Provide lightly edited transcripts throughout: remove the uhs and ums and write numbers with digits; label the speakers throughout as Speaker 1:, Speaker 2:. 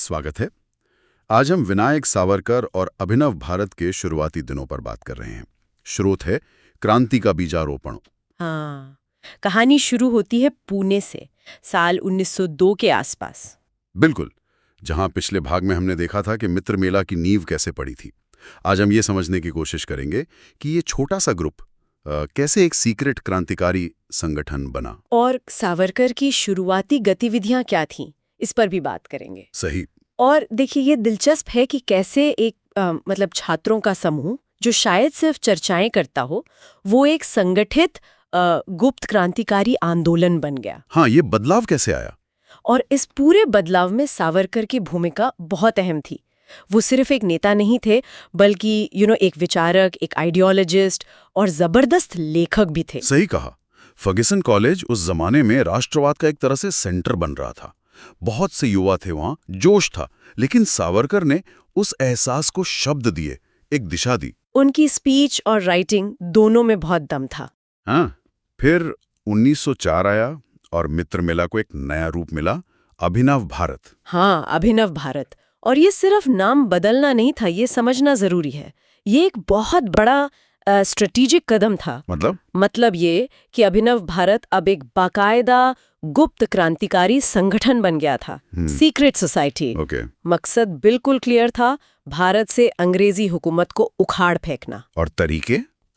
Speaker 1: स्वागत है। आज हम विनायक सावरकर और अभिनव भारत के शुरुआती दिनों पर बात कर रहे हैं। स्रोत है क्रांति का बीजारोपण।
Speaker 2: हाँ, कहानी शुरू होती है पुणे से, साल 1902 के आसपास।
Speaker 1: बिल्कुल, जहां पिछले भाग में हमने देखा था कि मित्र मेला की नींव कैसे पड़ी थी। आज हम ये समझने की कोशिश करेंगे कि ये छोटा सा ग्रुप कैसे एक सीक्रेट क्रांतिकारी संगठन बना।
Speaker 2: और सावरकर की शुरुआती गतिविधियां क्या थीं, इस पर भी बात करेंगे।
Speaker 1: सही।
Speaker 2: और देखिए, ये दिलचस्प है कि कैसे एक मतलब छात्रों का समूह जो शायद सिर्फ चर्चाएं करता हो, वो एक संगठित गुप्त क्रांतिकारी आंदोलन बन गया।
Speaker 1: हाँ, ये बदलाव कैसे आया?
Speaker 2: और इस पूरे बदलाव में सावरकर की भूमिका बहुत अहम थी। वो सिर्फ एक नेता नहीं थे, बल्कि एक विचारक, एक आइडियोलॉजिस्ट और जबरदस्त लेखक भी थे।
Speaker 1: सही कहा। फर्ग्यूसन कॉलेज उस जमाने में राष्ट्रवाद का एक तरह से सेंटर बन रहा था। बहुत से युवा थे वहां, जोश था, लेकिन सावरकर ने उस एहसास को शब्द दिए, एक दिशा दी।
Speaker 2: उनकी स्पीच और राइटिंग दोनों में बहुत दम था।
Speaker 1: हाँ, फिर 1904 आया और मित्र मेला को एक नया रूप मिला, अभिनव भारत।
Speaker 2: हाँ, अभिनव भारत। और ये सिर्फ नाम बदलना नहीं था, ये समझना जरूरी है। ये एक बहुत बड़ा स्ट्रेटेजिक कदम था। मतलब ये कि अभिनव भारत अब एक बाकायदा गुप्त क्रांतिकारी संगठन बन गया था, सीक्रेट सोसाइटी। मकसद बिल्कुल क्लियर था, भारत से अंग्रेजी हुकूमत को उखाड़ फेंकना।
Speaker 1: और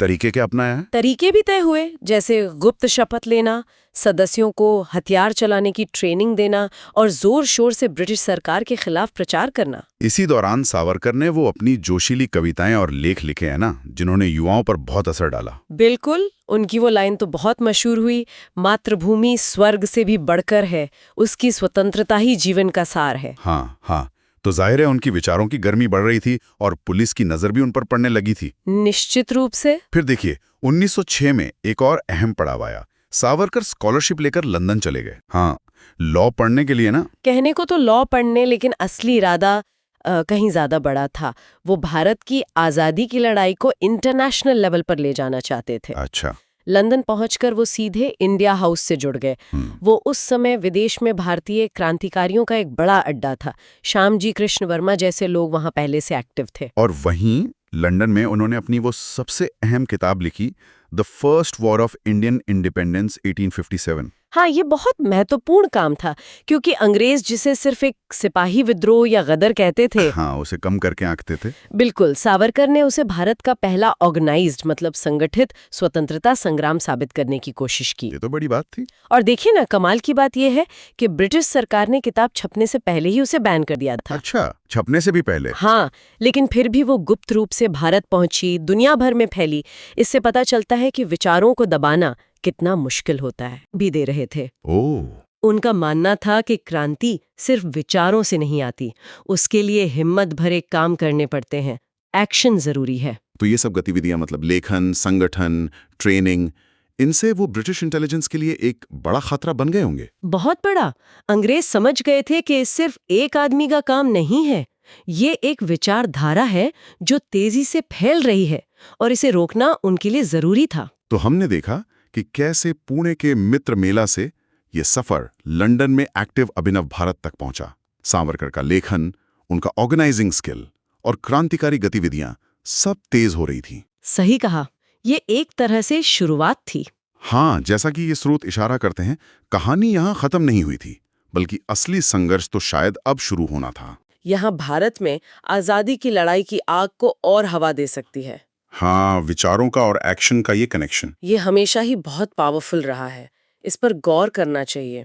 Speaker 1: तरीके क्या अपनाया है?
Speaker 2: तरीके भी तय हुए, जैसे गुप्त शपथ लेना, सदस्यों को हथियार चलाने की ट्रेनिंग देना और जोर शोर से ब्रिटिश सरकार के खिलाफ प्रचार करना।
Speaker 1: इसी दौरान सावरकर ने वो अपनी जोशीली कविताएं और लेख लिखे हैं ना, जिन्होंने युवाओं पर बहुत असर डाला।
Speaker 2: बिल्कुल, उनकी वो लाइन तो बहुत मशहूर हुई, मातृभूमि स्वर्ग से भी बढ़कर है, उसकी स्वतंत्रता ही जीवन का सार है।
Speaker 1: हाँ, तो जाहिर है उनकी विचारों की गर्मी बढ़ रही थी और पुलिस की नजर भी उन पर पड़ने लगी थी।
Speaker 2: निश्चित रूप से।
Speaker 1: फिर देखिए, 1906 में एक और अहम पड़ाव आया। सावरकर स्कॉलरशिप लेकर लंदन चले गए। हाँ, लॉ पढ़ने के लिए ना।
Speaker 2: कहने को तो लॉ पढ़ने, लेकिन असली इरादा कहीं ज्यादा बड़ा था। वो भारत की आजादी की लड़ाई को इंटरनेशनल लेवल पर ले जाना चाहते थे।
Speaker 1: अच्छा।
Speaker 2: लंदन पहुंचकर वो सीधे इंडिया हाउस से जुड़ गए। वो उस समय विदेश में भारतीय क्रांतिकारियों का एक बड़ा अड्डा था। श्यामजी कृष्ण वर्मा जैसे लोग वहां पहले से एक्टिव थे।
Speaker 1: और वहीं लंदन में उन्होंने अपनी वो सबसे अहम किताब लिखी, the first war of Indian independence 1857।
Speaker 2: हाँ, ये बहुत महत्वपूर्ण काम था, क्योंकि अंग्रेज जिसे सिर्फ एक सिपाही विद्रोह या गदर कहते थे,
Speaker 1: हाँ, उसे कम करके आंकते थे।
Speaker 2: बिल्कुल, सावरकर ने उसे भारत का पहला ऑर्गेनाइज्ड मतलब संगठित स्वतंत्रता संग्राम साबित करने की कोशिश की।
Speaker 1: ये तो बड़ी बात थी।
Speaker 2: और देखिए ना, कमाल की बात यह है कि ब्रिटिश सरकार ने किताब छपने से पहले ही उसे बैन कर दिया था।
Speaker 1: अच्छा, छपने से भी पहले?
Speaker 2: हाँ, लेकिन फिर भी वो गुप्त रूप से भारत पहुंची, दुनिया भर में फैली। इससे पता चलता है कि विचारों को दबाना कितना मुश्किल होता है। भी दे रहे थे। उनका मानना था कि क्रांति सिर्फ विचारों से नहीं आती, उसके लिए हिम्मत भरे काम करने पड़ते हैं, एक्शन जरूरी है।
Speaker 1: तो ये सब गतिविधियां, मतलब लेखन, संगठन, ट्रेनिंग, इनसे वो ब्रिटिश इंटेलिजेंस के लिए एक बड़ा खतरा बन गए होंगे।
Speaker 2: बहुत बड़ा। अंग्रेज समझ गए थे कि सिर्फ एक आदमी का काम नहीं है, ये एक विचारधारा है जो तेजी से फैल रही है, और इसे रोकना उनके लिए जरूरी था।
Speaker 1: तो हमने देखा कि कैसे पुणे के मित्र मेला से ये सफर लंदन में एक्टिव अभिनव भारत तक पहुंचा। सावरकर का लेखन, उनका ऑर्गेनाइजिंग स्किल और क्रांतिकारी गतिविधियां सब तेज हो रही थी।
Speaker 2: सही कहा, ये एक तरह से शुरुआत थी।
Speaker 1: हाँ, जैसा कि ये स्रोत इशारा करते हैं, कहानी यहाँ खत्म नहीं हुई थी, बल्कि असली संघर्ष तो शायद अब शुरू होना था।
Speaker 2: यहाँ भारत में आजादी की लड़ाई की आग को और हवा दे सकती है।
Speaker 1: हाँ, विचारों का और एक्शन का ये कनेक्शन,
Speaker 2: ये हमेशा ही बहुत पावरफुल रहा है। इस पर गौर करना चाहिए।